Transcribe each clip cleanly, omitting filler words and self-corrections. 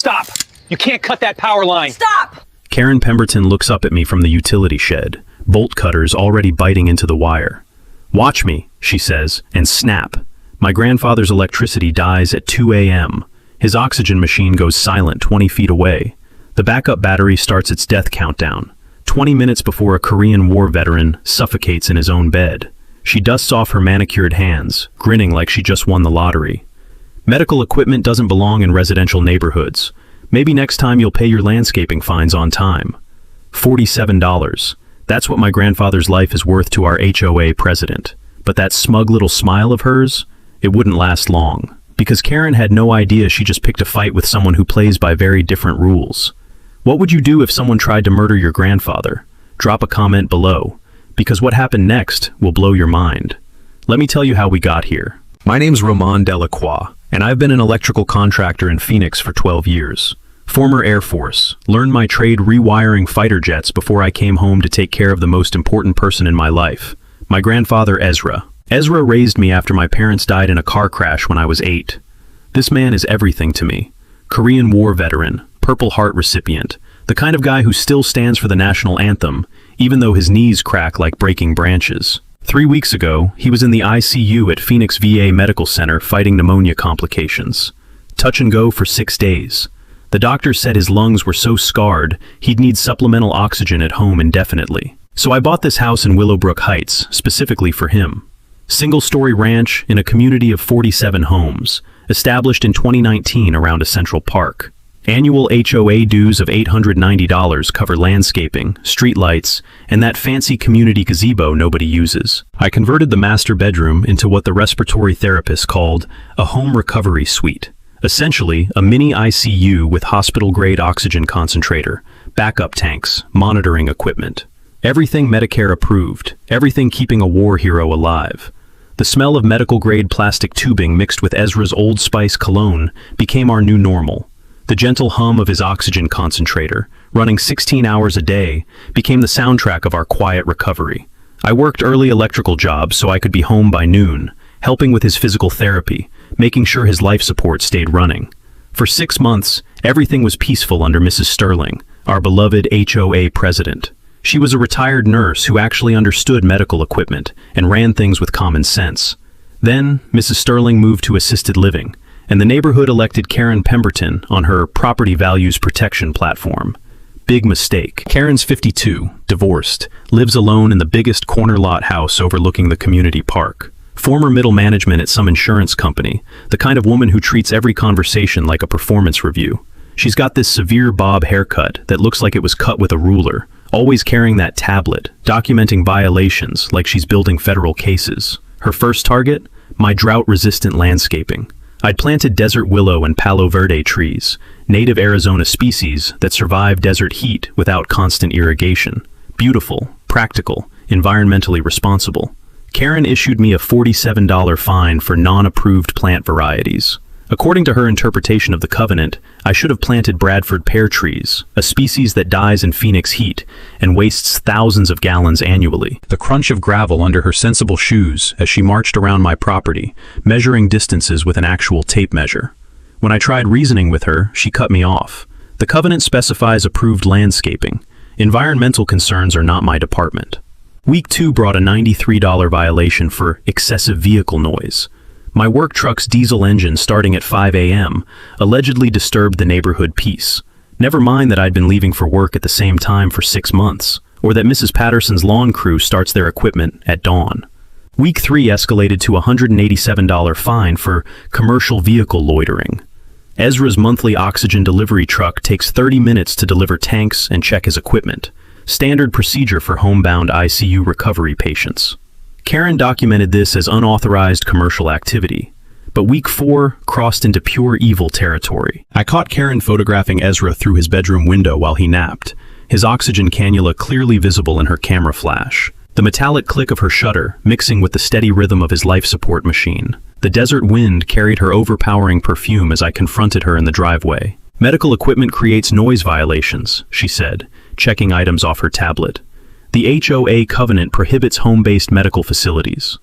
Stop! You can't cut that power line! Stop! Karen Pemberton looks up at me from the utility shed, bolt cutters already biting into the wire. "Watch me," she says, and snap. My grandfather's electricity dies at 2 a.m. His oxygen machine goes silent 20 feet away. The backup battery starts its death countdown, 20 minutes before a Korean War veteran suffocates in his own bed. She dusts off her manicured hands, grinning like she just won the lottery. Medical equipment doesn't belong in residential neighborhoods. Maybe next time you'll pay your landscaping fines on time. $47. That's what my grandfather's life is worth to our HOA president. But that smug little smile of hers, it wouldn't last long. Because Karen had no idea she just picked a fight with someone who plays by very different rules. What would you do if someone tried to murder your grandfather? Drop a comment below, because what happened next will blow your mind. Let me tell you how we got here. My name's Roman Delacroix, and I've been an electrical contractor in Phoenix for 12 years. Former Air Force, learned my trade rewiring fighter jets before I came home to take care of the most important person in my life, my grandfather Ezra. Ezra raised me after my parents died in a car crash when I was 8. This man is everything to me. Korean War veteran, Purple Heart recipient, the kind of guy who still stands for the national anthem, even though his knees crack like breaking branches. 3 weeks ago, he was in the ICU at Phoenix VA Medical Center fighting pneumonia complications. Touch and go for 6 days. The doctor said his lungs were so scarred, he'd need supplemental oxygen at home indefinitely. So I bought this house in Willowbrook Heights, specifically for him. Single-story ranch in a community of 47 homes, established in 2019 around a central park. Annual HOA dues of $890 cover landscaping, streetlights, and that fancy community gazebo nobody uses. I converted the master bedroom into what the respiratory therapist called a home recovery suite. Essentially, a mini ICU with hospital-grade oxygen concentrator, backup tanks, monitoring equipment. Everything Medicare approved, everything keeping a war hero alive. The smell of medical-grade plastic tubing mixed with Ezra's Old Spice cologne became our new normal. The gentle hum of his oxygen concentrator, running 16 hours a day, became the soundtrack of our quiet recovery. I worked early electrical jobs so I could be home by noon, helping with his physical therapy, making sure his life support stayed running. For 6 months, everything was peaceful under Mrs. Sterling, our beloved HOA president. She was a retired nurse who actually understood medical equipment and ran things with common sense. Then, Mrs. Sterling moved to assisted living, and the neighborhood elected Karen Pemberton on her property values protection platform. Big mistake. Karen's 52, divorced, lives alone in the biggest corner lot house overlooking the community park. Former middle management at some insurance company, the kind of woman who treats every conversation like a performance review. She's got this severe bob haircut that looks like it was cut with a ruler, always carrying that tablet, documenting violations like she's building federal cases. Her first target? My drought-resistant landscaping. I'd planted desert willow and palo verde trees, native Arizona species that survive desert heat without constant irrigation. Beautiful, practical, environmentally responsible. Karen issued me a $47 fine for non-approved plant varieties. According to her interpretation of the covenant, I should have planted Bradford pear trees, a species that dies in Phoenix heat and wastes thousands of gallons annually. The crunch of gravel under her sensible shoes as she marched around my property, measuring distances with an actual tape measure. When I tried reasoning with her, she cut me off. The covenant specifies approved landscaping. Environmental concerns are not my department. Week 2 brought a $93 violation for excessive vehicle noise. My work truck's diesel engine starting at 5 a.m. allegedly disturbed the neighborhood peace. Never mind that I'd been leaving for work at the same time for 6 months, or that Mrs. Patterson's lawn crew starts their equipment at dawn. Week 3 escalated to a $187 fine for commercial vehicle loitering. Ezra's monthly oxygen delivery truck takes 30 minutes to deliver tanks and check his equipment. Standard procedure for homebound ICU recovery patients. Karen documented this as unauthorized commercial activity, but week 4 crossed into pure evil territory. I caught Karen photographing Ezra through his bedroom window while he napped, his oxygen cannula clearly visible in her camera flash. The metallic click of her shutter mixing with the steady rhythm of his life support machine. The desert wind carried her overpowering perfume as I confronted her in the driveway. Medical equipment creates noise violations, she said, checking items off her tablet. The HOA covenant prohibits home-based medical facilities.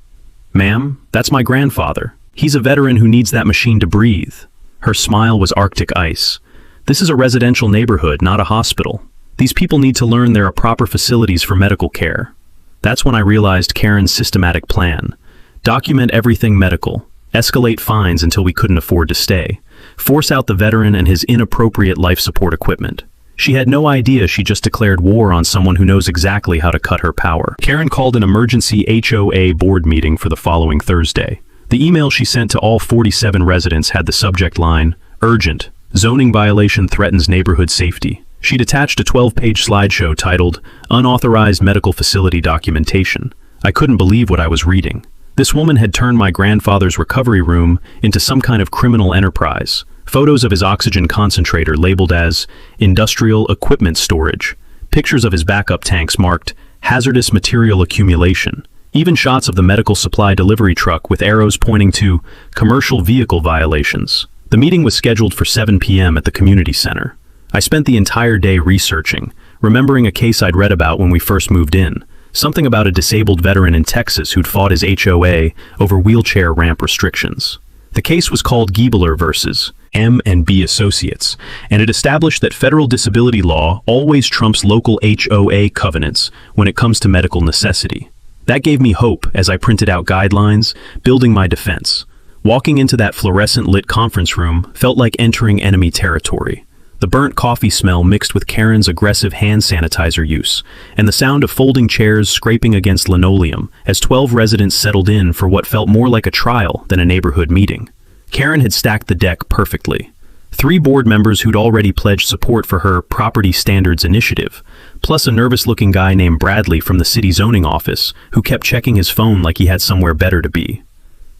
Ma'am, that's my grandfather. He's a veteran who needs that machine to breathe. Her smile was Arctic ice. This is a residential neighborhood, not a hospital. These people need to learn there are proper facilities for medical care. That's when I realized Karen's systematic plan. Document everything medical, escalate fines until we couldn't afford to stay, force out the veteran and his inappropriate life support equipment. She had no idea she just declared war on someone who knows exactly how to cut her power. Karen called an emergency HOA board meeting for the following Thursday. The email she sent to all 47 residents had the subject line, "Urgent. Zoning violation threatens neighborhood safety." She'd attached a 12-page slideshow titled, "Unauthorized Medical Facility Documentation." I couldn't believe what I was reading. This woman had turned my grandfather's recovery room into some kind of criminal enterprise. Photos of his oxygen concentrator labeled as industrial equipment storage. Pictures of his backup tanks marked hazardous material accumulation. Even shots of the medical supply delivery truck with arrows pointing to commercial vehicle violations. The meeting was scheduled for 7 p.m. at the community center. I spent the entire day researching, remembering a case I'd read about when we first moved in. Something about a disabled veteran in Texas who'd fought his HOA over wheelchair ramp restrictions. The case was called Giebler versus M&B Associates, and it established that federal disability law always trumps local HOA covenants when it comes to medical necessity. That gave me hope as I printed out guidelines, building my defense. Walking into that fluorescent-lit conference room felt like entering enemy territory. The burnt coffee smell mixed with Karen's aggressive hand sanitizer use, and the sound of folding chairs scraping against linoleum as 12 residents settled in for what felt more like a trial than a neighborhood meeting. Karen had stacked the deck perfectly. 3 board members who'd already pledged support for her Property Standards Initiative, plus a nervous-looking guy named Bradley from the city zoning office who kept checking his phone like he had somewhere better to be.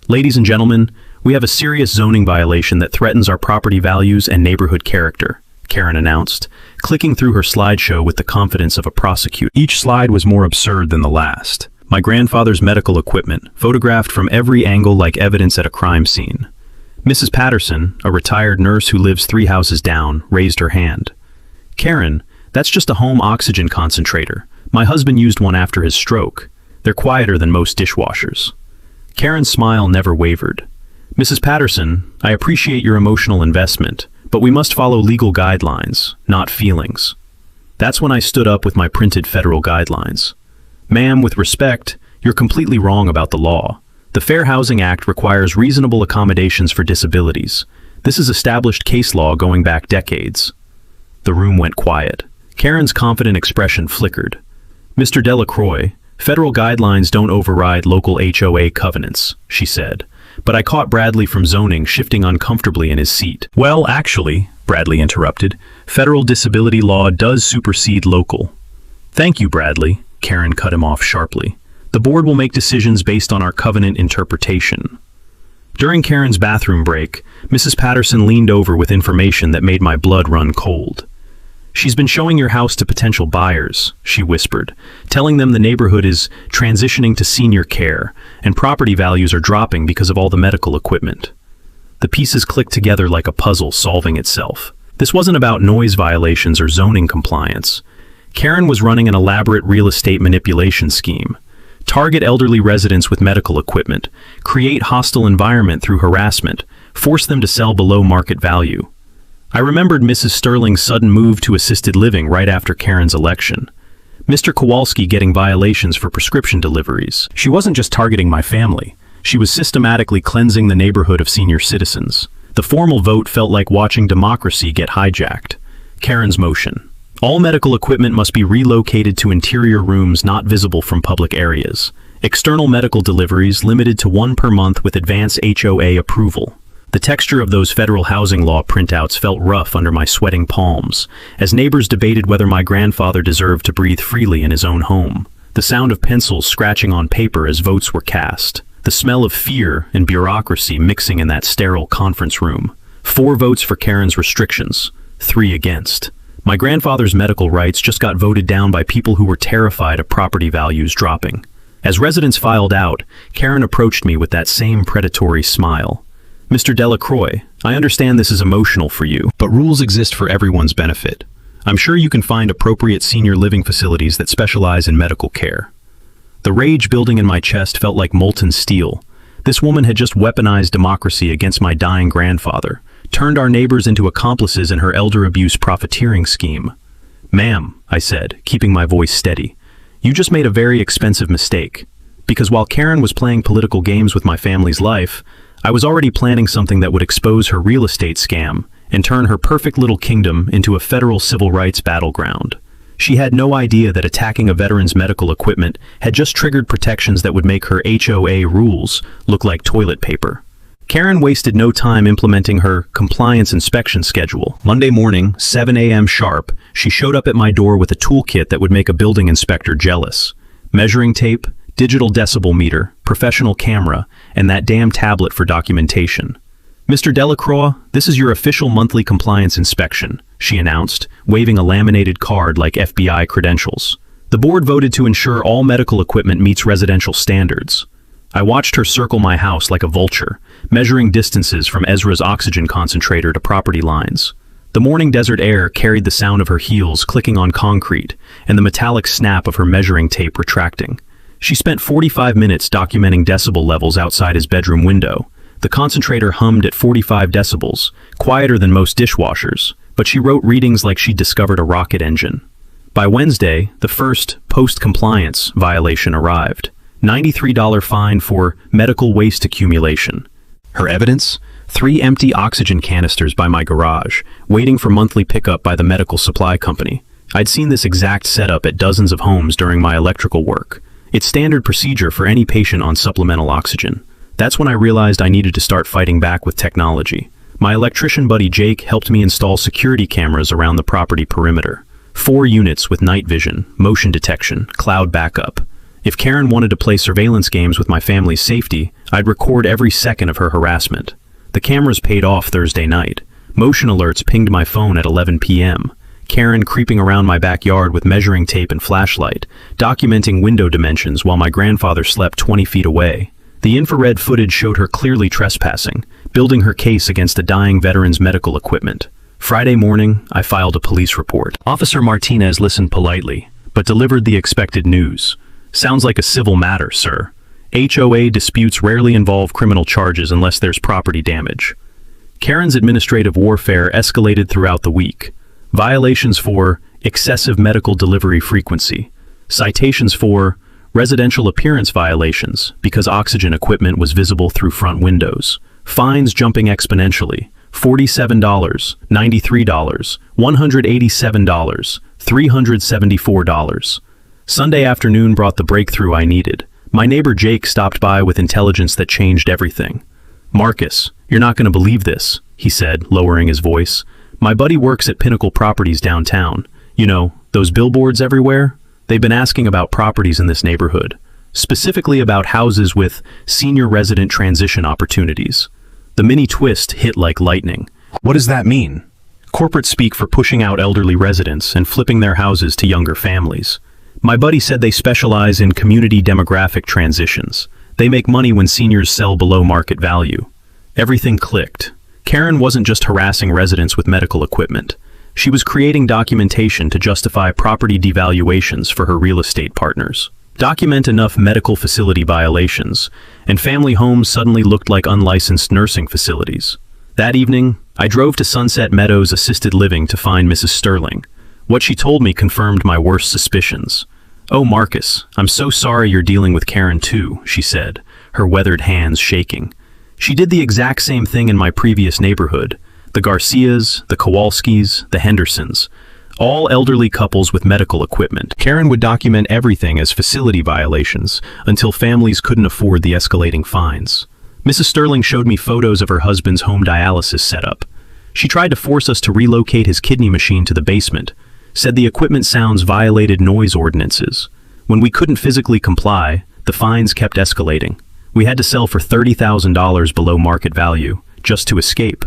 "Ladies and gentlemen, we have a serious zoning violation that threatens our property values and neighborhood character," Karen announced, clicking through her slideshow with the confidence of a prosecutor. Each slide was more absurd than the last. My grandfather's medical equipment, photographed from every angle like evidence at a crime scene. Mrs. Patterson, a retired nurse who lives 3 houses down, raised her hand. "Karen, that's just a home oxygen concentrator. My husband used one after his stroke. They're quieter than most dishwashers." Karen's smile never wavered. "Mrs. Patterson, I appreciate your emotional investment, but we must follow legal guidelines, not feelings." That's when I stood up with my printed federal guidelines. "Ma'am, with respect, you're completely wrong about the law. The Fair Housing Act requires reasonable accommodations for disabilities. This is established case law going back decades." The room went quiet. Karen's confident expression flickered. "Mr. Delacroix, federal guidelines don't override local HOA covenants," she said. But I caught Bradley from zoning shifting uncomfortably in his seat. "Well, actually," Bradley interrupted, "federal disability law does supersede local." "Thank you, Bradley," Karen cut him off sharply. "The board will make decisions based on our covenant interpretation." During Karen's bathroom break, Mrs. Patterson leaned over with information that made my blood run cold. "She's been showing your house to potential buyers," she whispered, "telling them the neighborhood is transitioning to senior care, and property values are dropping because of all the medical equipment." The pieces clicked together like a puzzle solving itself. This wasn't about noise violations or zoning compliance. Karen was running an elaborate real estate manipulation scheme. Target elderly residents with medical equipment, create hostile environment through harassment, force them to sell below market value. I remembered Mrs. Sterling's sudden move to assisted living right after Karen's election. Mr. Kowalski getting violations for prescription deliveries. She wasn't just targeting my family. She was systematically cleansing the neighborhood of senior citizens. The formal vote felt like watching democracy get hijacked. Karen's motion. All medical equipment must be relocated to interior rooms not visible from public areas. External medical deliveries limited to 1 per month with advance HOA approval. The texture of those federal housing law printouts felt rough under my sweating palms, as neighbors debated whether my grandfather deserved to breathe freely in his own home. The sound of pencils scratching on paper as votes were cast. The smell of fear and bureaucracy mixing in that sterile conference room. 4 votes for Karen's restrictions, 3 against. My grandfather's medical rights just got voted down by people who were terrified of property values dropping. As residents filed out, Karen approached me with that same predatory smile. "Mr. Delacroix, I understand this is emotional for you, but rules exist for everyone's benefit. I'm sure you can find appropriate senior living facilities that specialize in medical care." The rage building in my chest felt like molten steel. This woman had just weaponized democracy against my dying grandfather, turned our neighbors into accomplices in her elder abuse profiteering scheme. "Ma'am," I said, keeping my voice steady, "you just made a very expensive mistake. Because while Karen was playing political games with my family's life, I was already planning something that would expose her real estate scam and turn her perfect little kingdom into a federal civil rights battleground." She had no idea that attacking a veteran's medical equipment had just triggered protections that would make her HOA rules look like toilet paper. Karen wasted no time implementing her compliance inspection schedule. Monday morning, 7 a.m. sharp, she showed up at my door with a toolkit that would make a building inspector jealous. Measuring tape, digital decibel meter, professional camera, and that damn tablet for documentation. "Mr. Delacroix, this is your official monthly compliance inspection," she announced, waving a laminated card like FBI credentials. "The board voted to ensure all medical equipment meets residential standards." I watched her circle my house like a vulture, measuring distances from Ezra's oxygen concentrator to property lines. The morning desert air carried the sound of her heels clicking on concrete and the metallic snap of her measuring tape retracting. She spent 45 minutes documenting decibel levels outside his bedroom window. The concentrator hummed at 45 decibels, quieter than most dishwashers, but she wrote readings like she'd discovered a rocket engine. By Wednesday, the first post-compliance violation arrived. $93 fine for medical waste accumulation. Her evidence? 3 empty oxygen canisters by my garage, waiting for monthly pickup by the medical supply company. I'd seen this exact setup at dozens of homes during my electrical work. It's standard procedure for any patient on supplemental oxygen. That's when I realized I needed to start fighting back with technology. My electrician buddy Jake helped me install security cameras around the property perimeter. 4 units with night vision, motion detection, cloud backup. If Karen wanted to play surveillance games with my family's safety, I'd record every second of her harassment. The cameras paid off Thursday night. Motion alerts pinged my phone at 11 p.m. Karen creeping around my backyard with measuring tape and flashlight, documenting window dimensions while my grandfather slept 20 feet away. The infrared footage showed her clearly trespassing, building her case against a dying veteran's medical equipment. Friday morning, I filed a police report. Officer Martinez listened politely, but delivered the expected news. "Sounds like a civil matter, sir. HOA disputes rarely involve criminal charges unless there's property damage." Karen's administrative warfare escalated throughout the week. Violations for excessive medical delivery frequency. Citations for residential appearance violations because oxygen equipment was visible through front windows. Fines jumping exponentially. $47, $93, $187, $374. Sunday afternoon brought the breakthrough I needed. My neighbor Jake stopped by with intelligence that changed everything. "Marcus, you're not going to believe this," he said, lowering his voice. "My buddy works at Pinnacle Properties downtown. You know, those billboards everywhere? They've been asking about properties in this neighborhood, specifically about houses with senior resident transition opportunities." The mini twist hit like lightning. What does that mean? Corporate speak for pushing out elderly residents and flipping their houses to younger families. My buddy said they specialize in community demographic transitions. They make money when seniors sell below market value. Everything clicked. Karen wasn't just harassing residents with medical equipment. She was creating documentation to justify property devaluations for her real estate partners. Document enough medical facility violations, and family homes suddenly looked like unlicensed nursing facilities. That evening, I drove to Sunset Meadows Assisted Living to find Mrs. Sterling. What she told me confirmed my worst suspicions. "Oh, Marcus, I'm so sorry you're dealing with Karen too," she said, her weathered hands shaking. "She did the exact same thing in my previous neighborhood. The Garcias, the Kowalskis, the Hendersons. All elderly couples with medical equipment. Karen would document everything as facility violations until families couldn't afford the escalating fines. Mrs. Sterling showed me photos of her husband's home dialysis setup. She tried to force us to relocate his kidney machine to the basement, said the equipment sounds violated noise ordinances. When we couldn't physically comply, the fines kept escalating. We had to sell for $30,000 below market value, just to escape.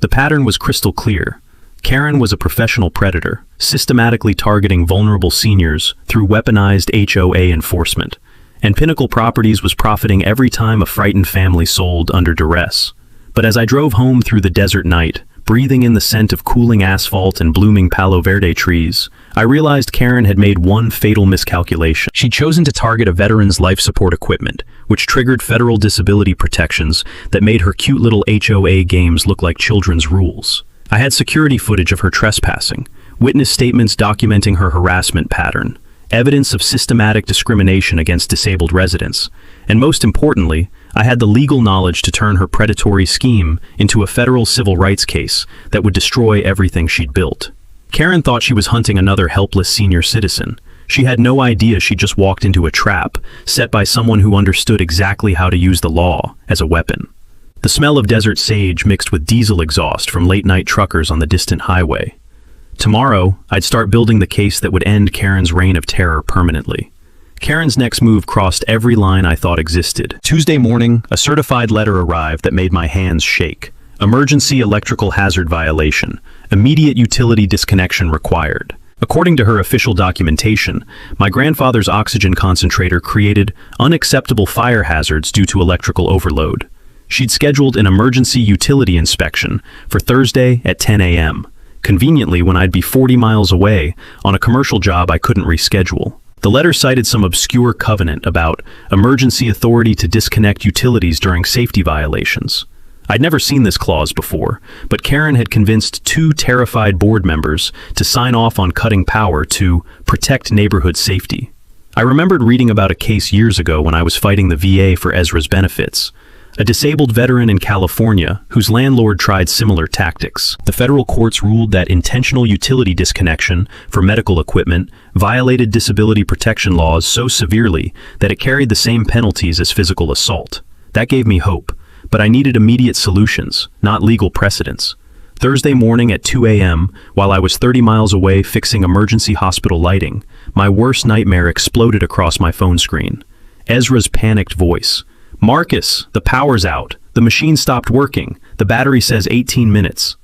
The pattern was crystal clear. Karen was a professional predator, systematically targeting vulnerable seniors through weaponized HOA enforcement. And Pinnacle Properties was profiting every time a frightened family sold under duress. But as I drove home through the desert night, breathing in the scent of cooling asphalt and blooming Palo Verde trees, I realized Karen had made one fatal miscalculation. She'd chosen to target a veteran's life support equipment, which triggered federal disability protections that made her cute little HOA games look like children's rules. I had security footage of her trespassing, witness statements documenting her harassment pattern, evidence of systematic discrimination against disabled residents, and most importantly, I had the legal knowledge to turn her predatory scheme into a federal civil rights case that would destroy everything she'd built. Karen thought she was hunting another helpless senior citizen. She had no idea she just walked into a trap set by someone who understood exactly how to use the law as a weapon. The smell of desert sage mixed with diesel exhaust from late-night truckers on the distant highway. Tomorrow, I'd start building the case that would end Karen's reign of terror permanently. Karen's next move crossed every line I thought existed. Tuesday morning, a certified letter arrived that made my hands shake. Emergency electrical hazard violation. Immediate utility disconnection required. According to her official documentation, my grandfather's oxygen concentrator created unacceptable fire hazards due to electrical overload. She'd scheduled an emergency utility inspection for Thursday at 10 a.m., conveniently when I'd be 40 miles away on a commercial job I couldn't reschedule. The letter cited some obscure covenant about emergency authority to disconnect utilities during safety violations. I'd never seen this clause before, but Karen had convinced two terrified board members to sign off on cutting power to protect neighborhood safety. I remembered reading about a case years ago when I was fighting the VA for Ezra's benefits. A disabled veteran in California whose landlord tried similar tactics. The federal courts ruled that intentional utility disconnection for medical equipment violated disability protection laws so severely that it carried the same penalties as physical assault. That gave me hope, but I needed immediate solutions, not legal precedents. Thursday morning at 2 a.m., while I was 30 miles away fixing emergency hospital lighting, my worst nightmare exploded across my phone screen. Ezra's panicked voice. "Marcus, the power's out. The machine stopped working. The battery says 18 minutes.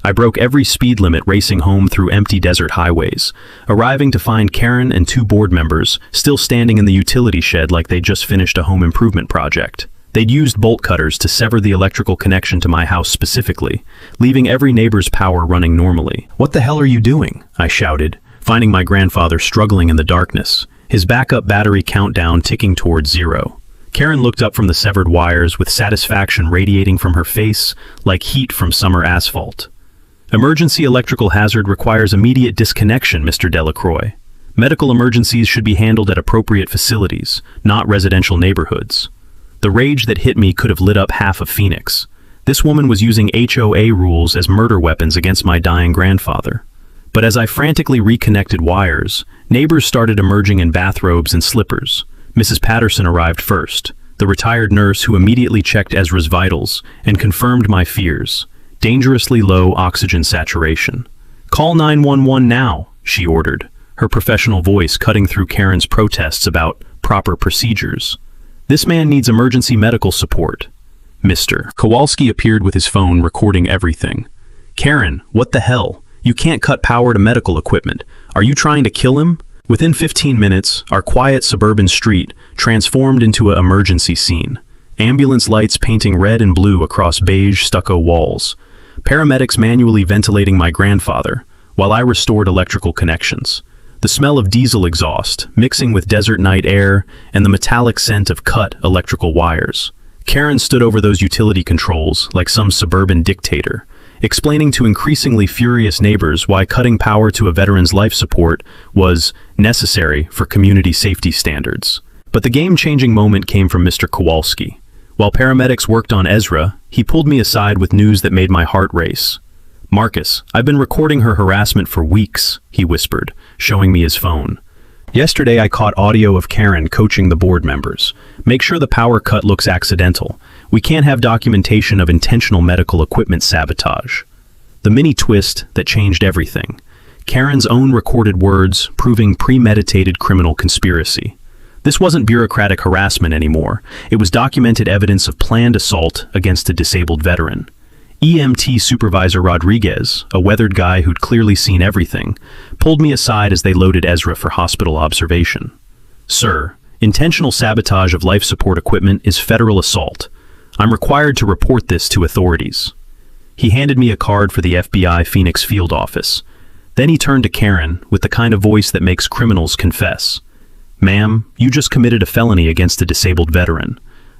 I broke every speed limit racing home through empty desert highways, arriving to find Karen and two board members still standing in the utility shed like they'd just finished a home improvement project. They'd used bolt cutters to sever the electrical connection to my house specifically, leaving every neighbor's power running normally. "What the hell are you doing?" I shouted, finding my grandfather struggling in the darkness, his backup battery countdown ticking towards 0. Karen looked up from the severed wires with satisfaction radiating from her face like heat from summer asphalt. "Emergency electrical hazard requires immediate disconnection, Mr. Delacroix. Medical emergencies should be handled at appropriate facilities, not residential neighborhoods." The rage that hit me could have lit up half of Phoenix. This woman was using HOA rules as murder weapons against my dying grandfather. But as I frantically reconnected wires, neighbors started emerging in bathrobes and slippers. Mrs. Patterson arrived first, the retired nurse who immediately checked Ezra's vitals and confirmed my fears. Dangerously low oxygen saturation. "Call 911 now," she ordered, her professional voice cutting through Karen's protests about proper procedures. "This man needs emergency medical support." Mr. Kowalski appeared with his phone recording everything. "Karen, what the hell? You can't cut power to medical equipment. Are you trying to kill him?" Within 15 minutes, our quiet suburban street transformed into an emergency scene. Ambulance lights painting red and blue across beige stucco walls. Paramedics manually ventilating my grandfather, while I restored electrical connections. The smell of diesel exhaust, mixing with desert night air, and the metallic scent of cut electrical wires. Karen stood over those utility controls like some suburban dictator, explaining to increasingly furious neighbors why cutting power to a veteran's life support was necessary for community safety standards. But the game-changing moment came from Mr. Kowalski. While paramedics worked on Ezra, he pulled me aside with news that made my heart race. "Marcus, I've been recording her harassment for weeks," he whispered, showing me his phone. "Yesterday I caught audio of Karen coaching the board members. Make sure the power cut looks accidental. We can't have documentation of intentional medical equipment sabotage." The mini twist that changed everything. Karen's own recorded words proving premeditated criminal conspiracy. This wasn't bureaucratic harassment anymore. It was documented evidence of planned assault against a disabled veteran. EMT Supervisor Rodriguez, a weathered guy who'd clearly seen everything, pulled me aside as they loaded Ezra for hospital observation. "Sir, intentional sabotage of life support equipment is federal assault. I'm required to report this to authorities." He handed me a card for the FBI Phoenix field office. Then he turned to Karen with the kind of voice that makes criminals confess. "Ma'am, you just committed a felony against a disabled veteran.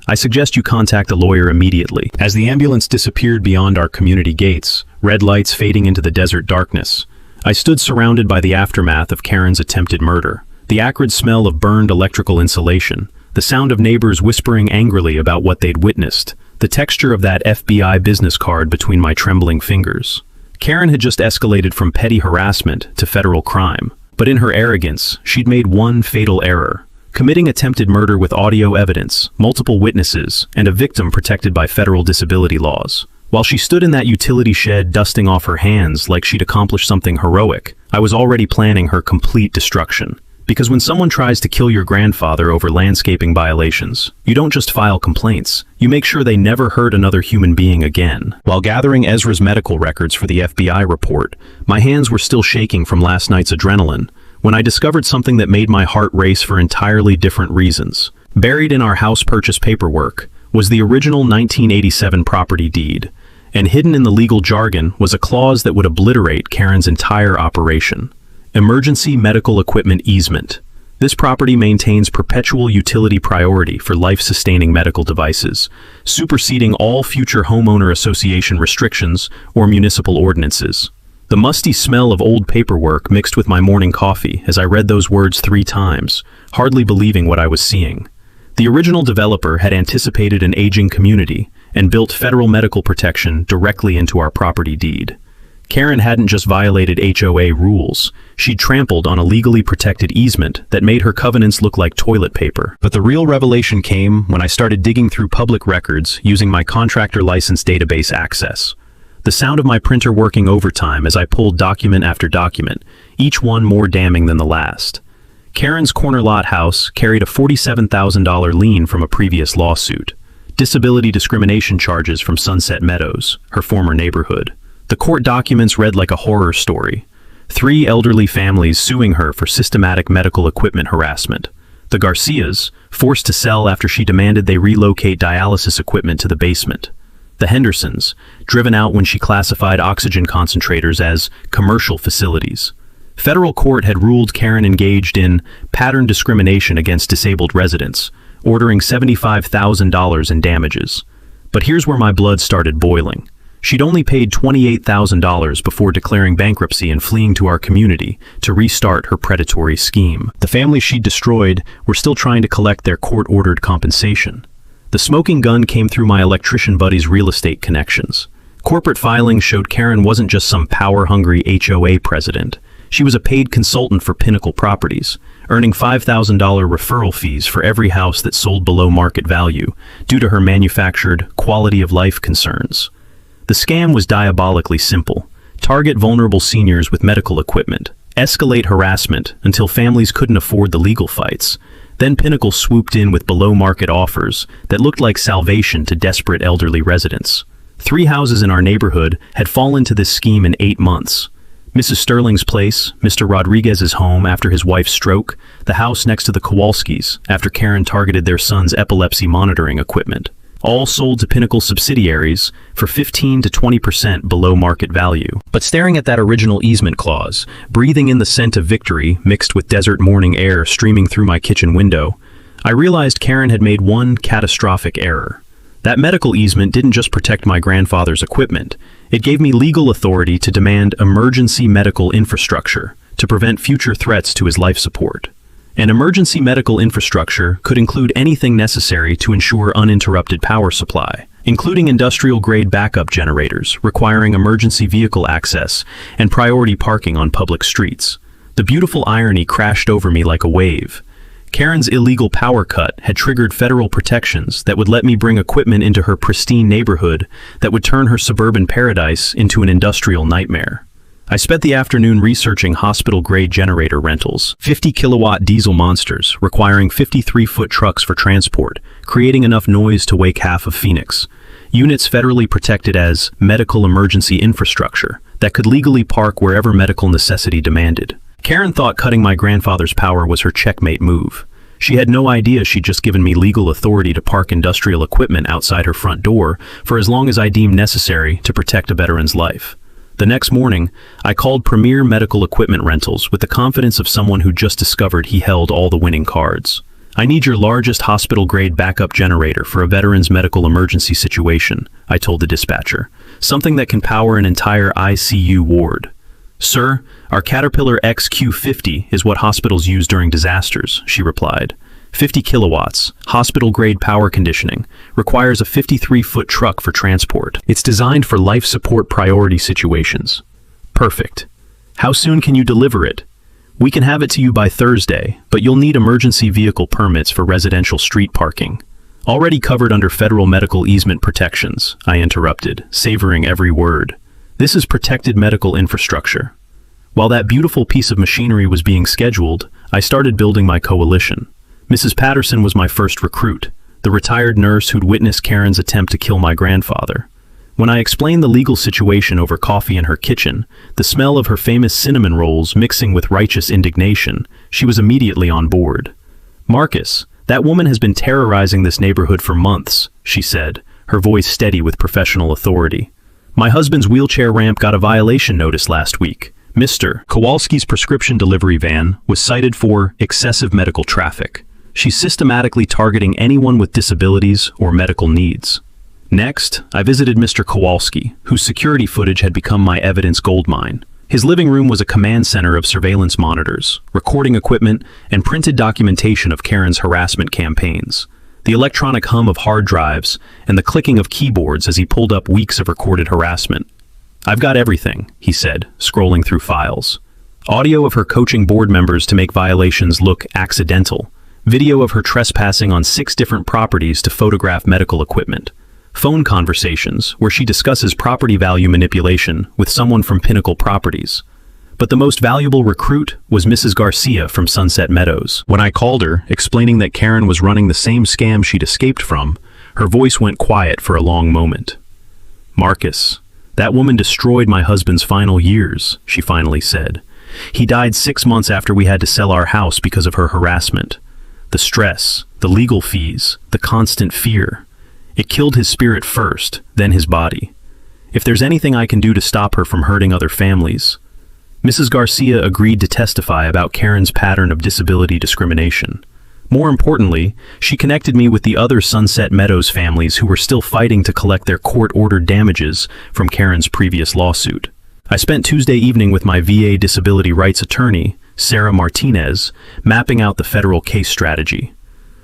I suggest you contact a lawyer immediately." As the ambulance disappeared beyond our community gates, red lights fading into the desert darkness, I stood surrounded by the aftermath of Karen's attempted murder. The acrid smell of burned electrical insulation, the sound of neighbors whispering angrily about what they'd witnessed, the texture of that FBI business card between my trembling fingers. Karen had just escalated from petty harassment to federal crime, but in her arrogance, she'd made one fatal error: committing attempted murder with audio evidence, multiple witnesses, and a victim protected by federal disability laws. While she stood in that utility shed dusting off her hands like she'd accomplished something heroic, I was already planning her complete destruction. Because when someone tries to kill your grandfather over landscaping violations, you don't just file complaints, you make sure they never hurt another human being again. While gathering Ezra's medical records for the FBI report, my hands were still shaking from last night's adrenaline, when I discovered something that made my heart race for entirely different reasons. Buried in our house purchase paperwork was the original 1987 property deed, and hidden in the legal jargon was a clause that would obliterate Karen's entire operation. Emergency medical equipment easement. This property maintains perpetual utility priority for life-sustaining medical devices, superseding all future homeowner association restrictions or municipal ordinances. The musty smell of old paperwork mixed with my morning coffee as I read those words 3 times, hardly believing what I was seeing. The original developer had anticipated an aging community and built federal medical protection directly into our property deed. Karen hadn't just violated HOA rules, she'd trampled on a legally protected easement that made her covenants look like toilet paper. But the real revelation came when I started digging through public records using my contractor license database access. The sound of my printer working overtime as I pulled document after document, each one more damning than the last. Karen's corner lot house carried a $47,000 lien from a previous lawsuit. Disability discrimination charges from Sunset Meadows, her former neighborhood. The court documents read like a horror story. 3 elderly families suing her for systematic medical equipment harassment. The Garcias, forced to sell after she demanded they relocate dialysis equipment to the basement. The Hendersons, driven out when she classified oxygen concentrators as commercial facilities. Federal court had ruled Karen engaged in pattern discrimination against disabled residents, ordering $75,000 in damages. But here's where my blood started boiling. She'd only paid $28,000 before declaring bankruptcy and fleeing to our community to restart her predatory scheme. The families she'd destroyed were still trying to collect their court-ordered compensation. The smoking gun came through my electrician buddy's real estate connections. Corporate filings showed Karen wasn't just some power-hungry HOA president. She was a paid consultant for Pinnacle Properties, earning $5,000 referral fees for every house that sold below market value due to her manufactured quality-of-life concerns. The scam was diabolically simple. Target vulnerable seniors with medical equipment, escalate harassment until families couldn't afford the legal fights. Then Pinnacle swooped in with below-market offers that looked like salvation to desperate elderly residents. 3 houses in our neighborhood had fallen to this scheme in 8 months. Mrs. Sterling's place, Mr. Rodriguez's home after his wife's stroke, the house next to the Kowalskis after Karen targeted their son's epilepsy monitoring equipment. All sold to Pinnacle subsidiaries for 15 to 20% below market value. But staring at that original easement clause, breathing in the scent of victory mixed with desert morning air streaming through my kitchen window, I realized Karen had made one catastrophic error. That medical easement didn't just protect my grandfather's equipment, it gave me legal authority to demand emergency medical infrastructure to prevent future threats to his life support. An emergency medical infrastructure could include anything necessary to ensure uninterrupted power supply, including industrial-grade backup generators requiring emergency vehicle access and priority parking on public streets. The beautiful irony crashed over me like a wave. Karen's illegal power cut had triggered federal protections that would let me bring equipment into her pristine neighborhood that would turn her suburban paradise into an industrial nightmare. I spent the afternoon researching hospital-grade generator rentals, 50-kilowatt diesel monsters requiring 53-foot trucks for transport, creating enough noise to wake half of Phoenix. Units federally protected as medical emergency infrastructure that could legally park wherever medical necessity demanded. Karen thought cutting my grandfather's power was her checkmate move. She had no idea she'd just given me legal authority to park industrial equipment outside her front door for as long as I deemed necessary to protect a veteran's life. The next morning, I called Premier Medical Equipment Rentals with the confidence of someone who just discovered he held all the winning cards. "I need your largest hospital-grade backup generator for a veteran's medical emergency situation," I told the dispatcher. "Something that can power an entire ICU ward." "Sir, our Caterpillar XQ50 is what hospitals use during disasters," she replied. 50 kilowatts, hospital-grade power conditioning, requires a 53-foot truck for transport. It's designed for life support priority situations. Perfect. How soon can you deliver it? We can have it to you by Thursday, but you'll need emergency vehicle permits for residential street parking. Already covered under federal medical easement protections, I interrupted, savoring every word. This is protected medical infrastructure. While that beautiful piece of machinery was being scheduled, I started building my coalition. Mrs. Patterson was my first recruit, the retired nurse who'd witnessed Karen's attempt to kill my grandfather. When I explained the legal situation over coffee in her kitchen, the smell of her famous cinnamon rolls mixing with righteous indignation, she was immediately on board. "Marcus, that woman has been terrorizing this neighborhood for months," she said, her voice steady with professional authority. "My husband's wheelchair ramp got a violation notice last week. Mr. Kowalski's prescription delivery van was cited for excessive medical traffic. She's systematically targeting anyone with disabilities or medical needs." Next, I visited Mr. Kowalski, whose security footage had become my evidence goldmine. His living room was a command center of surveillance monitors, recording equipment, and printed documentation of Karen's harassment campaigns. The electronic hum of hard drives and the clicking of keyboards as he pulled up weeks of recorded harassment. "I've got everything," he said, scrolling through files. Audio of her coaching board members to make violations look accidental. Video of her trespassing on 6 different properties to photograph medical equipment. Phone conversations where she discusses property value manipulation with someone from Pinnacle Properties. But the most valuable recruit was Mrs. Garcia from Sunset Meadows. When I called her, explaining that Karen was running the same scam she'd escaped from, her voice went quiet for a long moment. "Marcus, that woman destroyed my husband's final years," she finally said. "He died 6 months after we had to sell our house because of her harassment. The stress, the legal fees, the constant fear. It killed his spirit first, then his body. If there's anything I can do to stop her from hurting other families." Mrs. Garcia agreed to testify about Karen's pattern of disability discrimination. More importantly, she connected me with the other Sunset Meadows families who were still fighting to collect their court-ordered damages from Karen's previous lawsuit. I spent Tuesday evening with my VA disability rights attorney, Sarah Martinez, mapping out the federal case strategy.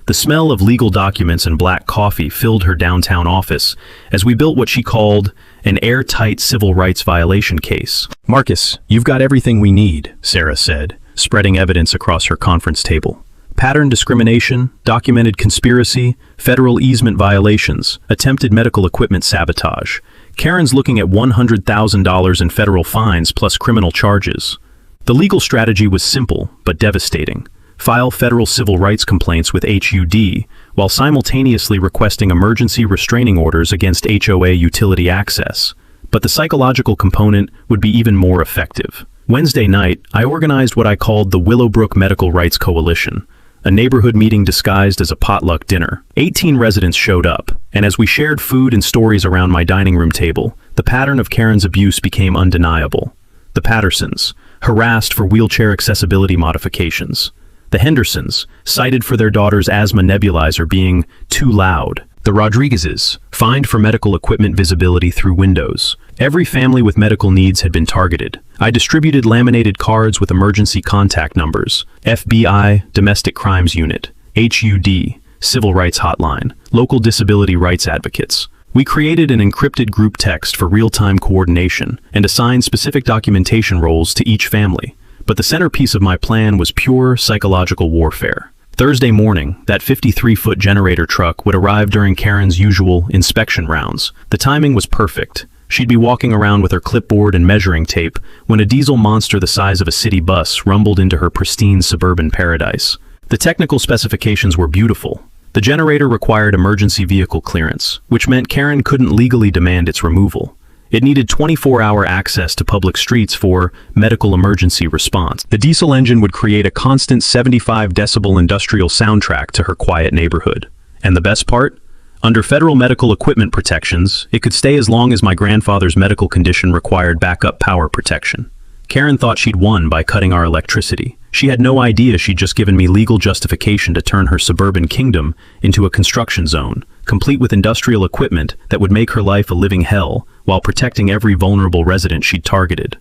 The smell of legal documents and black coffee filled her downtown office as we built what she called an airtight civil rights violation case. "Marcus, you've got everything we need," Sarah said, spreading evidence across her conference table. "Pattern discrimination, documented conspiracy, federal easement violations, attempted medical equipment sabotage. Karen's looking at $100,000 in federal fines plus criminal charges." The legal strategy was simple but devastating. File federal civil rights complaints with HUD, while simultaneously requesting emergency restraining orders against HOA utility access. But the psychological component would be even more effective. Wednesday night, I organized what I called the Willowbrook Medical Rights Coalition, a neighborhood meeting disguised as a potluck dinner. 18 residents showed up, and as we shared food and stories around my dining room table, the pattern of Karen's abuse became undeniable. The Pattersons, harassed for wheelchair accessibility modifications. The Hendersons, cited for their daughter's asthma nebulizer being too loud. The Rodriguezes, fined for medical equipment visibility through windows. Every family with medical needs had been targeted. I distributed laminated cards with emergency contact numbers: FBI, Domestic Crimes Unit, HUD, Civil Rights Hotline, local disability rights advocates. We created an encrypted group text for real-time coordination and assigned specific documentation roles to each family. But the centerpiece of my plan was pure psychological warfare. Thursday morning, that 53-foot generator truck would arrive during Karen's usual inspection rounds. The timing was perfect. She'd be walking around with her clipboard and measuring tape when a diesel monster the size of a city bus rumbled into her pristine suburban paradise. The technical specifications were beautiful. The generator required emergency vehicle clearance, which meant Karen couldn't legally demand its removal. It needed 24-hour access to public streets for medical emergency response. The diesel engine would create a constant 75-decibel industrial soundtrack to her quiet neighborhood. And the best part? Under federal medical equipment protections, it could stay as long as my grandfather's medical condition required backup power protection. Karen thought she'd won by cutting our electricity. She had no idea she'd just given me legal justification to turn her suburban kingdom into a construction zone, complete with industrial equipment that would make her life a living hell while protecting every vulnerable resident she'd targeted.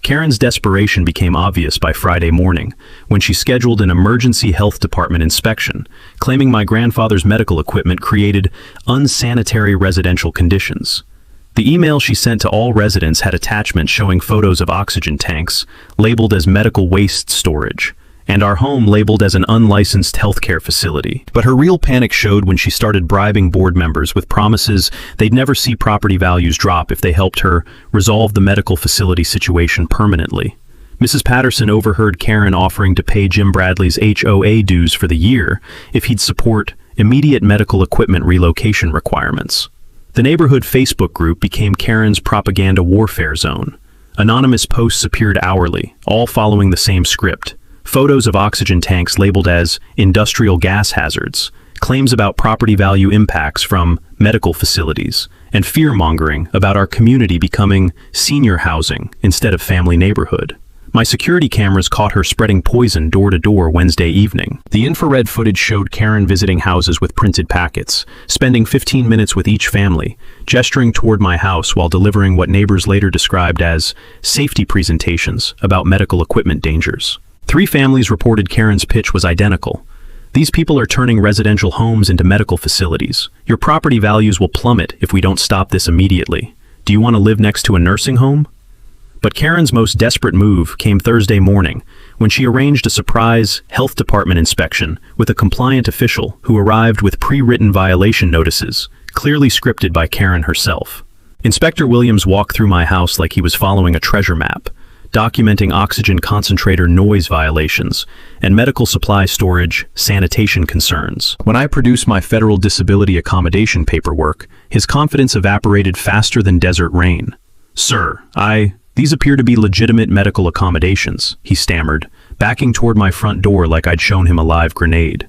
Karen's desperation became obvious by Friday morning, when she scheduled an emergency health department inspection, claiming my grandfather's medical equipment created unsanitary residential conditions. The email she sent to all residents had attachments showing photos of oxygen tanks, labeled as medical waste storage, and our home labeled as an unlicensed healthcare facility. But her real panic showed when she started bribing board members with promises they'd never see property values drop if they helped her resolve the medical facility situation permanently. Mrs. Patterson overheard Karen offering to pay Jim Bradley's HOA dues for the year if he'd support immediate medical equipment relocation requirements. The neighborhood Facebook group became Karen's propaganda warfare zone. Anonymous posts appeared hourly, all following the same script. Photos of oxygen tanks labeled as industrial gas hazards, claims about property value impacts from medical facilities, and fear-mongering about our community becoming senior housing instead of family neighborhood. My security cameras caught her spreading poison door to door Wednesday evening. The infrared footage showed Karen visiting houses with printed packets, spending 15 minutes with each family, gesturing toward my house while delivering what neighbors later described as safety presentations about medical equipment dangers. 3 families reported Karen's pitch was identical. These people are turning residential homes into medical facilities. Your property values will plummet if we don't stop this immediately. Do you want to live next to a nursing home? But Karen's most desperate move came Thursday morning, when she arranged a surprise health department inspection with a compliant official who arrived with pre-written violation notices, clearly scripted by Karen herself. Inspector Williams walked through my house like he was following a treasure map, documenting oxygen concentrator noise violations and medical supply storage sanitation concerns. When I produced my federal disability accommodation paperwork, his confidence evaporated faster than desert rain. "Sir, these appear to be legitimate medical accommodations," he stammered, backing toward my front door like I'd shown him a live grenade.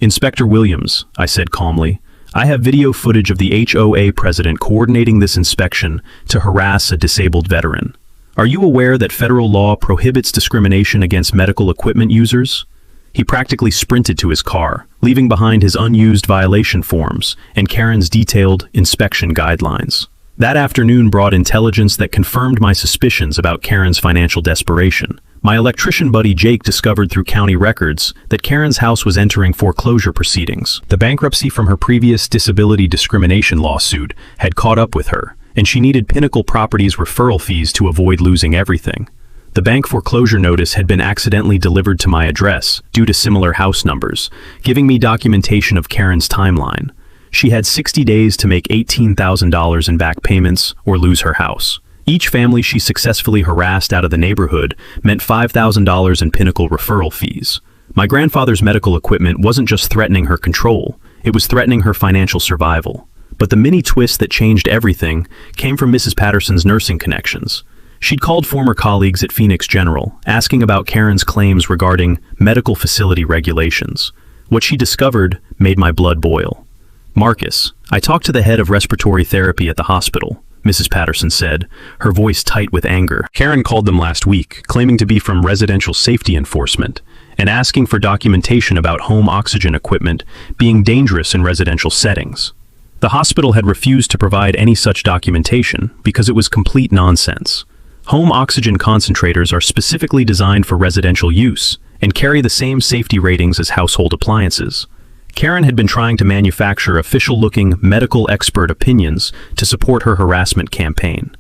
"Inspector Williams," I said calmly, "I have video footage of the HOA president coordinating this inspection to harass a disabled veteran. Are you aware that federal law prohibits discrimination against medical equipment users?" He practically sprinted to his car, leaving behind his unused violation forms and Karen's detailed inspection guidelines. That afternoon brought intelligence that confirmed my suspicions about Karen's financial desperation. My electrician buddy Jake discovered through county records that Karen's house was entering foreclosure proceedings. The bankruptcy from her previous disability discrimination lawsuit had caught up with her, and she needed Pinnacle Properties referral fees to avoid losing everything. The bank foreclosure notice had been accidentally delivered to my address due to similar house numbers, giving me documentation of Karen's timeline. She had 60 days to make $18,000 in back payments or lose her house. Each family she successfully harassed out of the neighborhood meant $5,000 in Pinnacle referral fees. My grandfather's medical equipment wasn't just threatening her control, it was threatening her financial survival. But the mini twist that changed everything came from Mrs. Patterson's nursing connections. She'd called former colleagues at Phoenix General, asking about Karen's claims regarding medical facility regulations. What she discovered made my blood boil. "Marcus, I talked to the head of respiratory therapy at the hospital," Mrs. Patterson said, her voice tight with anger. "Karen called them last week, claiming to be from residential safety enforcement, and asking for documentation about home oxygen equipment being dangerous in residential settings. The hospital had refused to provide any such documentation because it was complete nonsense. Home oxygen concentrators are specifically designed for residential use and carry the same safety ratings as household appliances. Karen had been trying to manufacture official-looking medical expert opinions to support her harassment campaign.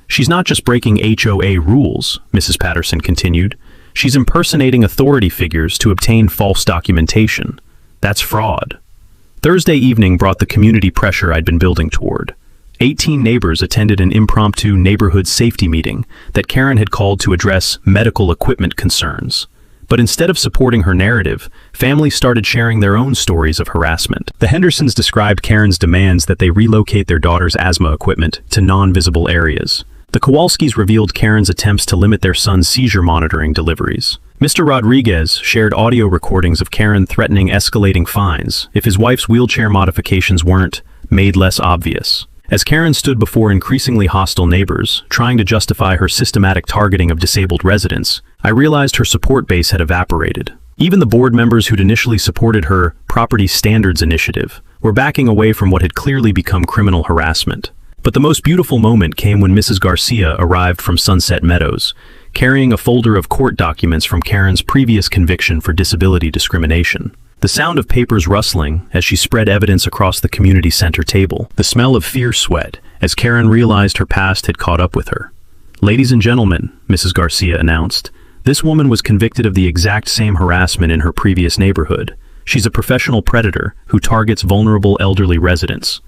She's not just breaking HOA rules," Mrs. Patterson continued. "She's impersonating authority figures to obtain false documentation. That's fraud." Thursday evening brought the community pressure I'd been building toward. 18 neighbors attended an impromptu neighborhood safety meeting that Karen had called to address medical equipment concerns. But instead of supporting her narrative, families started sharing their own stories of harassment. The Hendersons described Karen's demands that they relocate their daughter's asthma equipment to non-visible areas. The Kowalskis revealed Karen's attempts to limit their son's seizure monitoring deliveries. Mr. Rodriguez shared audio recordings of Karen threatening escalating fines if his wife's wheelchair modifications weren't made less obvious. As Karen stood before increasingly hostile neighbors, trying to justify her systematic targeting of disabled residents, I realized her support base had evaporated. Even the board members who'd initially supported her property standards initiative were backing away from what had clearly become criminal harassment. But the most beautiful moment came when Mrs. Garcia arrived from Sunset Meadows, carrying a folder of court documents from Karen's previous conviction for disability discrimination. The sound of papers rustling as she spread evidence across the community center table, the smell of fierce sweat as Karen realized her past had caught up with her. "Ladies and gentlemen," Mrs. Garcia announced, "this woman was convicted of the exact same harassment in her previous neighborhood. She's a professional predator who targets vulnerable elderly residents."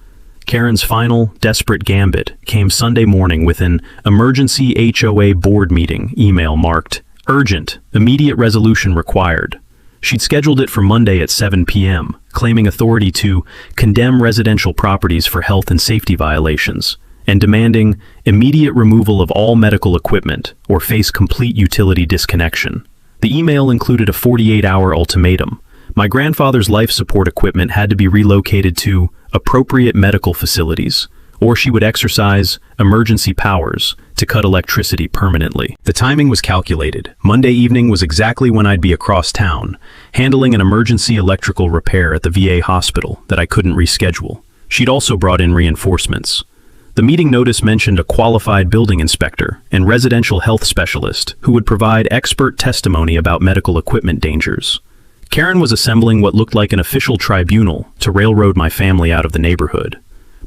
Karen's final, desperate gambit came Sunday morning with an emergency HOA board meeting email marked, "Urgent, immediate resolution required." She'd scheduled it for Monday at 7 p.m., claiming authority to condemn residential properties for health and safety violations, and demanding immediate removal of all medical equipment or face complete utility disconnection. The email included a 48-hour ultimatum. My grandfather's life support equipment had to be relocated to appropriate medical facilities, or she would exercise emergency powers to cut electricity permanently. The timing was calculated. Monday evening was exactly when I'd be across town, handling an emergency electrical repair at the VA hospital that I couldn't reschedule. She'd also brought in reinforcements. The meeting notice mentioned a qualified building inspector and residential health specialist who would provide expert testimony about medical equipment dangers. Karen was assembling what looked like an official tribunal to railroad my family out of the neighborhood.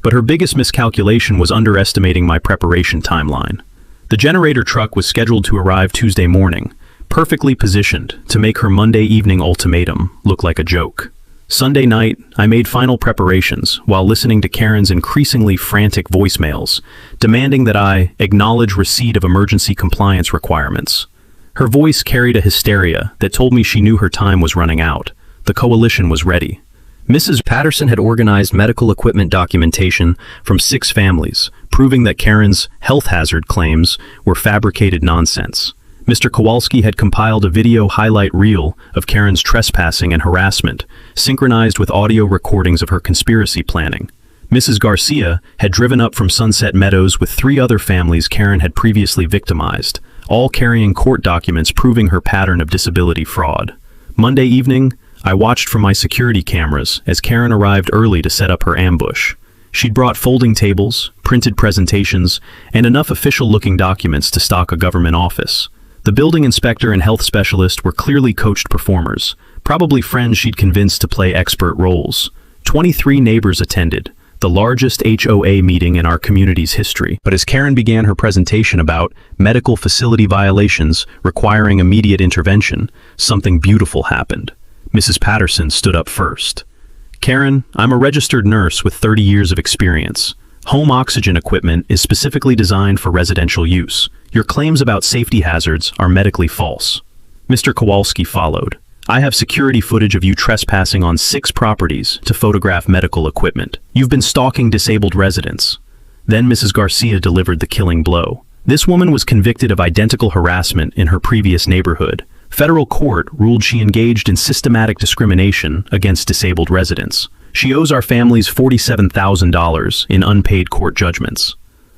But her biggest miscalculation was underestimating my preparation timeline. The generator truck was scheduled to arrive Tuesday morning, perfectly positioned to make her Monday evening ultimatum look like a joke. Sunday night, I made final preparations while listening to Karen's increasingly frantic voicemails, demanding that I acknowledge receipt of emergency compliance requirements. Her voice carried a hysteria that told me she knew her time was running out. The coalition was ready. Mrs. Patterson had organized medical equipment documentation from 6 families, proving that Karen's health hazard claims were fabricated nonsense. Mr. Kowalski had compiled a video highlight reel of Karen's trespassing and harassment, synchronized with audio recordings of her conspiracy planning. Mrs. Garcia had driven up from Sunset Meadows with 3 other families Karen had previously victimized, all carrying court documents proving her pattern of disability fraud. Monday evening, I watched from my security cameras as Karen arrived early to set up her ambush. She'd brought folding tables, printed presentations, and enough official-looking documents to stock a government office. The building inspector and health specialist were clearly coached performers, probably friends she'd convinced to play expert roles. 23 neighbors attended, the largest HOA meeting in our community's history. But as Karen began her presentation about medical facility violations requiring immediate intervention, something beautiful happened. Mrs. Patterson stood up first. "Karen, I'm a registered nurse with 30 years of experience. Home oxygen equipment is specifically designed for residential use. Your claims about safety hazards are medically false." Mr. Kowalski followed. "I have security footage of you trespassing on 6 properties to photograph medical equipment. You've been stalking disabled residents." Then Mrs. Garcia delivered the killing blow. This woman was convicted of identical harassment in her previous neighborhood. Federal court ruled she engaged in systematic discrimination against disabled residents. She owes our families $47,000 in unpaid court judgments.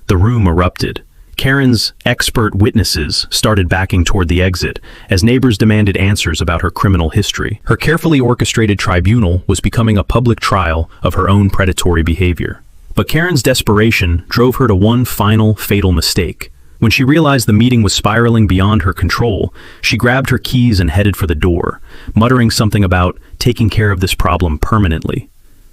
The room erupted. Karen's expert witnesses started backing toward the exit as neighbors demanded answers about her criminal history. Her carefully orchestrated tribunal was becoming a public trial of her own predatory behavior. But Karen's desperation drove her to one final fatal mistake. When she realized the meeting was spiraling beyond her control, she grabbed her keys and headed for the door, muttering something about taking care of this problem permanently.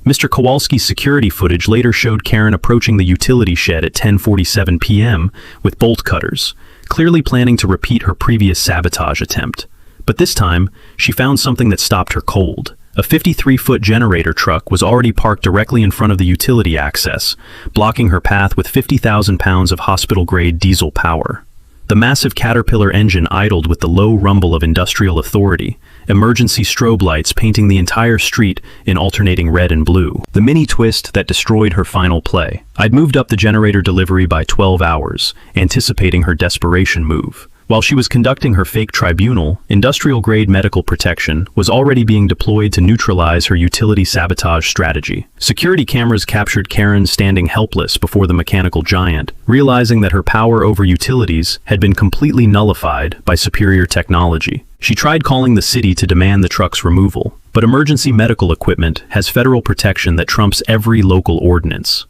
Mr. Kowalski's security footage later showed Karen approaching the utility shed at 10:47 p.m. with bolt cutters, clearly planning to repeat her previous sabotage attempt. But this time, she found something that stopped her cold. A 53-foot generator truck was already parked directly in front of the utility access, blocking her path with 50,000 pounds of hospital-grade diesel power. The massive Caterpillar engine idled with the low rumble of industrial authority, emergency strobe lights painting the entire street in alternating red and blue. The mini twist that destroyed her final play. I'd moved up the generator delivery by 12 hours, anticipating her desperation move. While she was conducting her fake tribunal, industrial-grade medical protection was already being deployed to neutralize her utility sabotage strategy. Security cameras captured Karen standing helpless before the mechanical giant, realizing that her power over utilities had been completely nullified by superior technology. She tried calling the city to demand the truck's removal, but emergency medical equipment has federal protection that trumps every local ordinance.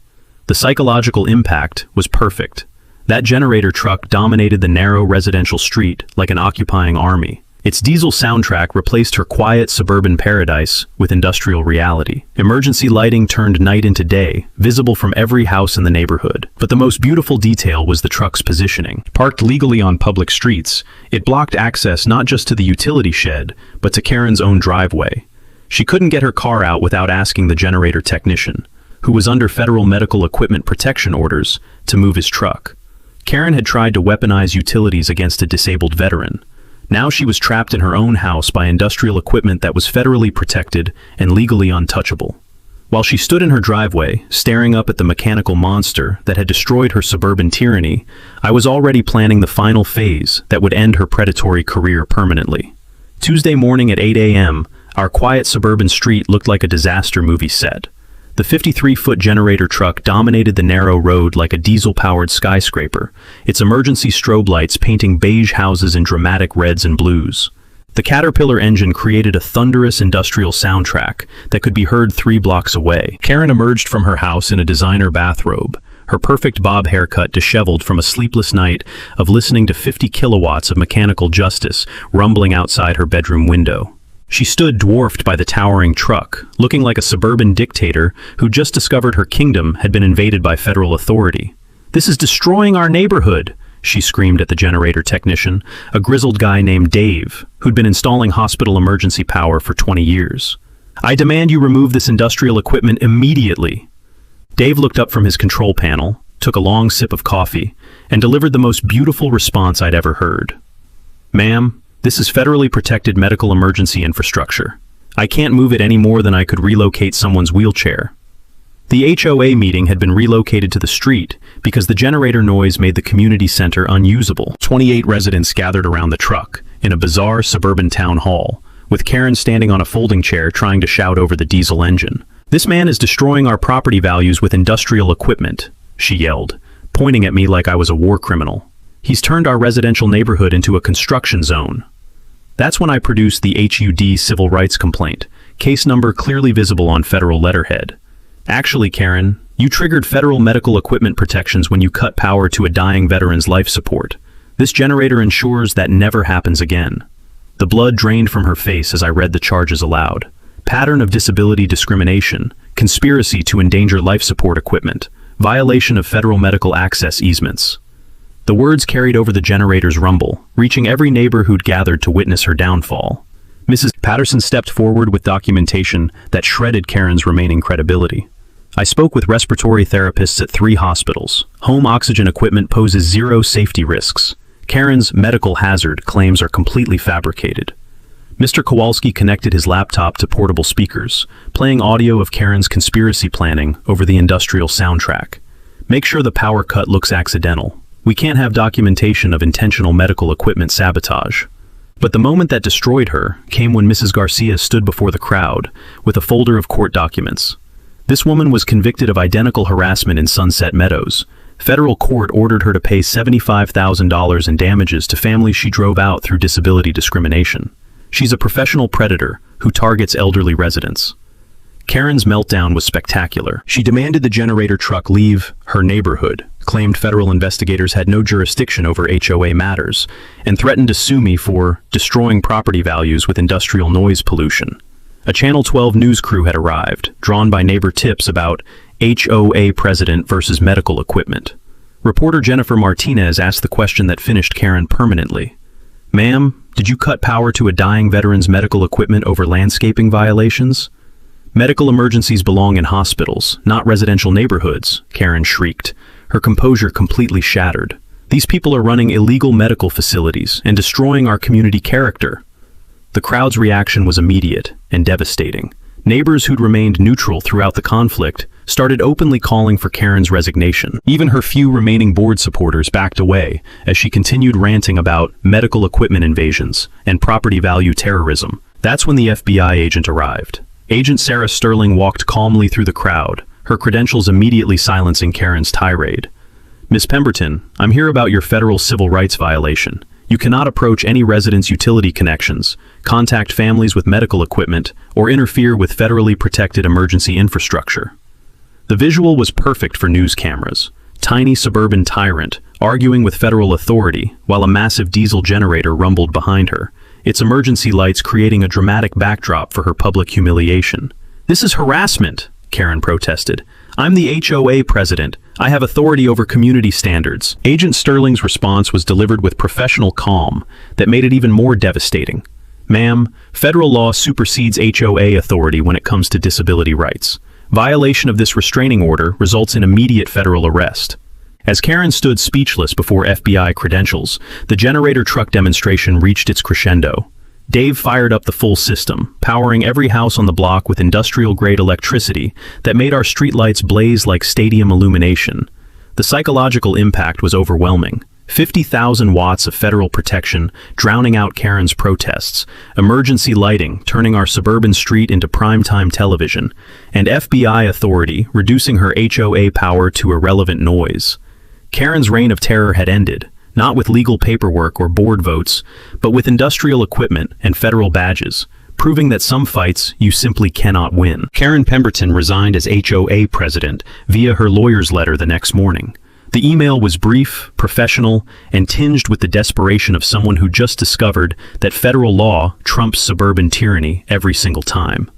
The psychological impact was perfect. That generator truck dominated the narrow residential street like an occupying army. Its diesel soundtrack replaced her quiet suburban paradise with industrial reality. Emergency lighting turned night into day, visible from every house in the neighborhood. But the most beautiful detail was the truck's positioning. Parked legally on public streets, it blocked access not just to the utility shed, but to Karen's own driveway. She couldn't get her car out without asking the generator technician, who was under federal medical equipment protection orders, to move his truck. Karen had tried to weaponize utilities against a disabled veteran. Now she was trapped in her own house by industrial equipment that was federally protected and legally untouchable. While she stood in her driveway, staring up at the mechanical monster that had destroyed her suburban tyranny, I was already planning the final phase that would end her predatory career permanently. Tuesday morning at 8 a.m., our quiet suburban street looked like a disaster movie set. The 53-foot generator truck dominated the narrow road like a diesel-powered skyscraper, its emergency strobe lights painting beige houses in dramatic reds and blues. The Caterpillar engine created a thunderous industrial soundtrack that could be heard 3 blocks away. Karen emerged from her house in a designer bathrobe, her perfect bob haircut disheveled from a sleepless night of listening to 50 kilowatts of mechanical justice rumbling outside her bedroom window. She stood dwarfed by the towering truck, looking like a suburban dictator who just discovered her kingdom had been invaded by federal authority. "This is destroying our neighborhood," she screamed at the generator technician, a grizzled guy named Dave, who'd been installing hospital emergency power for 20 years. "I demand you remove this industrial equipment immediately." Dave looked up from his control panel, took a long sip of coffee, and delivered the most beautiful response I'd ever heard. "Ma'am, this is federally protected medical emergency infrastructure. I can't move it any more than I could relocate someone's wheelchair." The HOA meeting had been relocated to the street because the generator noise made the community center unusable. 28 residents gathered around the truck in a bizarre suburban town hall, with Karen standing on a folding chair trying to shout over the diesel engine. "This man is destroying our property values with industrial equipment," she yelled, pointing at me like I was a war criminal. "He's turned our residential neighborhood into a construction zone." That's when I produced the HUD civil rights complaint, case number clearly visible on federal letterhead. "Actually, Karen, you triggered federal medical equipment protections when you cut power to a dying veteran's life support. This generator ensures that never happens again." The blood drained from her face as I read the charges aloud. Pattern of disability discrimination, conspiracy to endanger life support equipment, violation of federal medical access easements. The words carried over the generator's rumble, reaching every neighbor who'd gathered to witness her downfall. Mrs. Patterson stepped forward with documentation that shredded Karen's remaining credibility. "I spoke with respiratory therapists at 3 hospitals. Home oxygen equipment poses 0 safety risks. Karen's medical hazard claims are completely fabricated." Mr. Kowalski connected his laptop to portable speakers, playing audio of Karen's conspiracy planning over the industrial soundtrack. "Make sure the power cut looks accidental. We can't have documentation of intentional medical equipment sabotage." But the moment that destroyed her came when Mrs. Garcia stood before the crowd with a folder of court documents. This woman was convicted of identical harassment in Sunset Meadows. Federal court ordered her to pay $75,000 in damages to families she drove out through disability discrimination. She's a professional predator who targets elderly residents. Karen's meltdown was spectacular. She demanded the generator truck leave her neighborhood, claimed federal investigators had no jurisdiction over HOA matters, and threatened to sue me for destroying property values with industrial noise pollution. A Channel 12 news crew had arrived, drawn by neighbor tips about HOA president versus medical equipment. Reporter Jennifer Martinez asked the question that finished Karen permanently. "Ma'am, did you cut power to a dying veteran's medical equipment over landscaping violations?" "Medical emergencies belong in hospitals, not residential neighborhoods," Karen shrieked, her composure completely shattered. These people are running illegal medical facilities and destroying our community character." The crowd's reaction was immediate and devastating. Neighbors who'd remained neutral throughout the conflict started openly calling for Karen's resignation. Even her few remaining board supporters backed away as she continued ranting about medical equipment invasions and property value terrorism. That's when the FBI agent arrived. Agent Sarah Sterling walked calmly through the crowd, her credentials immediately silencing Karen's tirade. "Miss Pemberton, I'm here about your federal civil rights violation. You cannot approach any residents' utility connections, contact families with medical equipment, or interfere with federally protected emergency infrastructure." The visual was perfect for news cameras. Tiny suburban tyrant, arguing with federal authority, while a massive diesel generator rumbled behind her, its emergency lights creating a dramatic backdrop for her public humiliation. "This is harassment," Karen protested. "I'm the HOA president. I have authority over community standards." Agent Sterling's response was delivered with professional calm that made it even more devastating. "Ma'am, federal law supersedes HOA authority when it comes to disability rights. Violation of this restraining order results in immediate federal arrest." As Karen stood speechless before FBI credentials, the generator truck demonstration reached its crescendo. Dave fired up the full system, powering every house on the block with industrial-grade electricity that made our streetlights blaze like stadium illumination. The psychological impact was overwhelming. 50,000 watts of federal protection drowning out Karen's protests, emergency lighting turning our suburban street into primetime television, and FBI authority reducing her HOA power to irrelevant noise. Karen's reign of terror had ended, not with legal paperwork or board votes, but with industrial equipment and federal badges, proving that some fights you simply cannot win. Karen Pemberton resigned as HOA president via her lawyer's letter the next morning. The email was brief, professional, and tinged with the desperation of someone who just discovered that federal law trumps suburban tyranny every single time.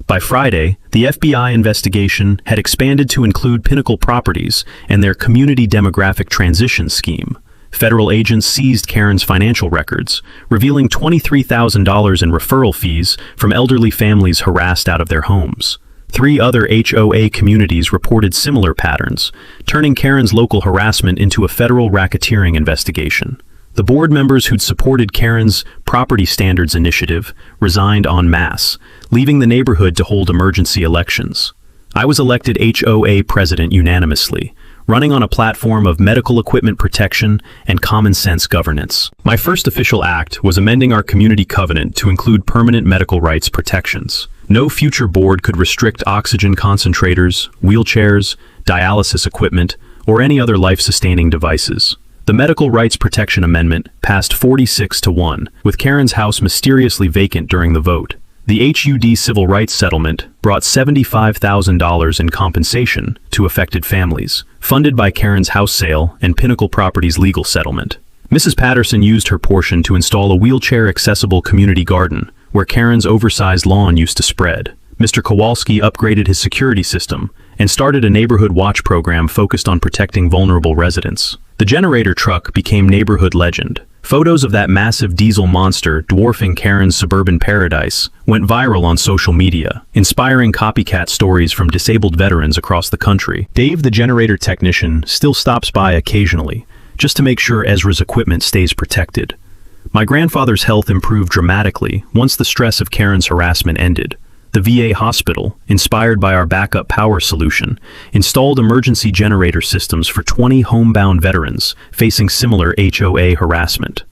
By Friday, the FBI investigation had expanded to include Pinnacle Properties and their community demographic transition scheme. Federal agents seized Karen's financial records, revealing $23,000 in referral fees from elderly families harassed out of their homes. 3 other HOA communities reported similar patterns, turning Karen's local harassment into a federal racketeering investigation. The board members who'd supported Karen's property standards initiative resigned en masse, leaving the neighborhood to hold emergency elections. I was elected HOA president unanimously, running on a platform of medical equipment protection and common sense governance. My first official act was amending our community covenant to include permanent medical rights protections. No future board could restrict oxygen concentrators, wheelchairs, dialysis equipment, or any other life-sustaining devices. The Medical Rights Protection Amendment passed 46-1, with Karen's house mysteriously vacant during the vote. The HUD civil rights settlement brought $75,000 in compensation to affected families, funded by Karen's house sale and Pinnacle Properties legal settlement. Mrs. Patterson used her portion to install a wheelchair-accessible community garden, where Karen's oversized lawn used to spread. Mr. Kowalski upgraded his security system and started a neighborhood watch program focused on protecting vulnerable residents. The generator truck became neighborhood legend. Photos of that massive diesel monster dwarfing Karen's suburban paradise went viral on social media, inspiring copycat stories from disabled veterans across the country. Dave, the generator technician, still stops by occasionally, just to make sure Ezra's equipment stays protected. My grandfather's health improved dramatically once the stress of Karen's harassment ended. The VA hospital, inspired by our backup power solution, installed emergency generator systems for 20 homebound veterans facing similar HOA harassment.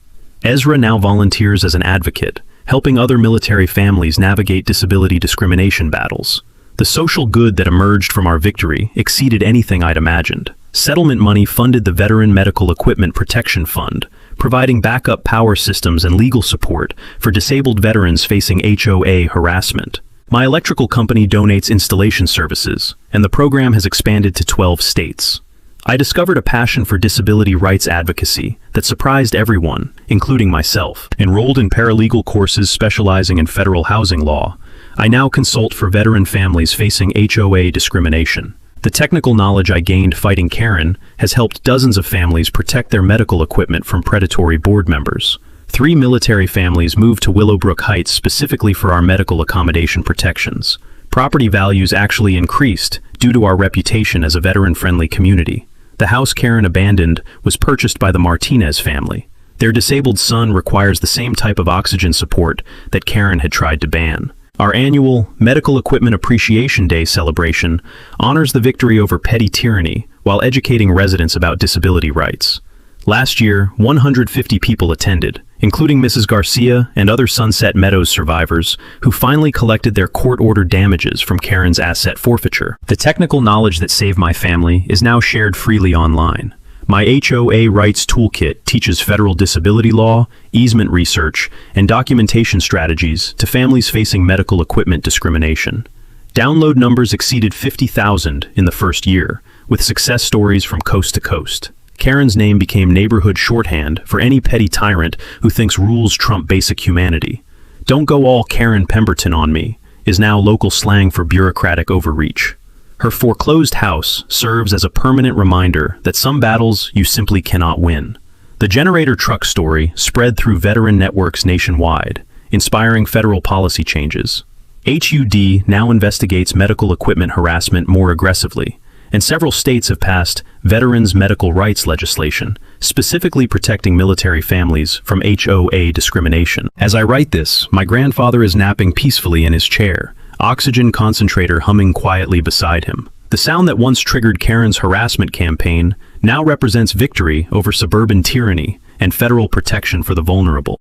Ezra now volunteers as an advocate, helping other military families navigate disability discrimination battles. The social good that emerged from our victory exceeded anything I'd imagined. Settlement money funded the Veteran Medical Equipment Protection Fund, providing backup power systems and legal support for disabled veterans facing HOA harassment. My electrical company donates installation services, and the program has expanded to 12 states. I discovered a passion for disability rights advocacy that surprised everyone, including myself. Enrolled in paralegal courses specializing in federal housing law, I now consult for veteran families facing HOA discrimination. The technical knowledge I gained fighting Karen has helped dozens of families protect their medical equipment from predatory board members. 3 military families moved to Willowbrook Heights specifically for our medical accommodation protections. Property values actually increased due to our reputation as a veteran-friendly community. The house Karen abandoned was purchased by the Martinez family. Their disabled son requires the same type of oxygen support that Karen had tried to ban. Our annual Medical Equipment Appreciation Day celebration honors the victory over petty tyranny while educating residents about disability rights. Last year, 150 people attended, including Mrs. Garcia and other Sunset Meadows survivors who finally collected their court-ordered damages from Karen's asset forfeiture. The technical knowledge that saved my family is now shared freely online. My HOA Rights Toolkit teaches federal disability law, easement research, and documentation strategies to families facing medical equipment discrimination. Download numbers exceeded 50,000 in the first year, with success stories from coast to coast. Karen's name became neighborhood shorthand for any petty tyrant who thinks rules trump basic humanity. "Don't go all Karen Pemberton on me" is now local slang for bureaucratic overreach. Her foreclosed house serves as a permanent reminder that some battles you simply cannot win. The generator truck story spread through veteran networks nationwide, inspiring federal policy changes. HUD now investigates medical equipment harassment more aggressively, and several states have passed veterans' medical rights legislation, specifically protecting military families from HOA discrimination. As I write this, my grandfather is napping peacefully in his chair, oxygen concentrator humming quietly beside him. The sound that once triggered Karen's harassment campaign now represents victory over suburban tyranny and federal protection for the vulnerable.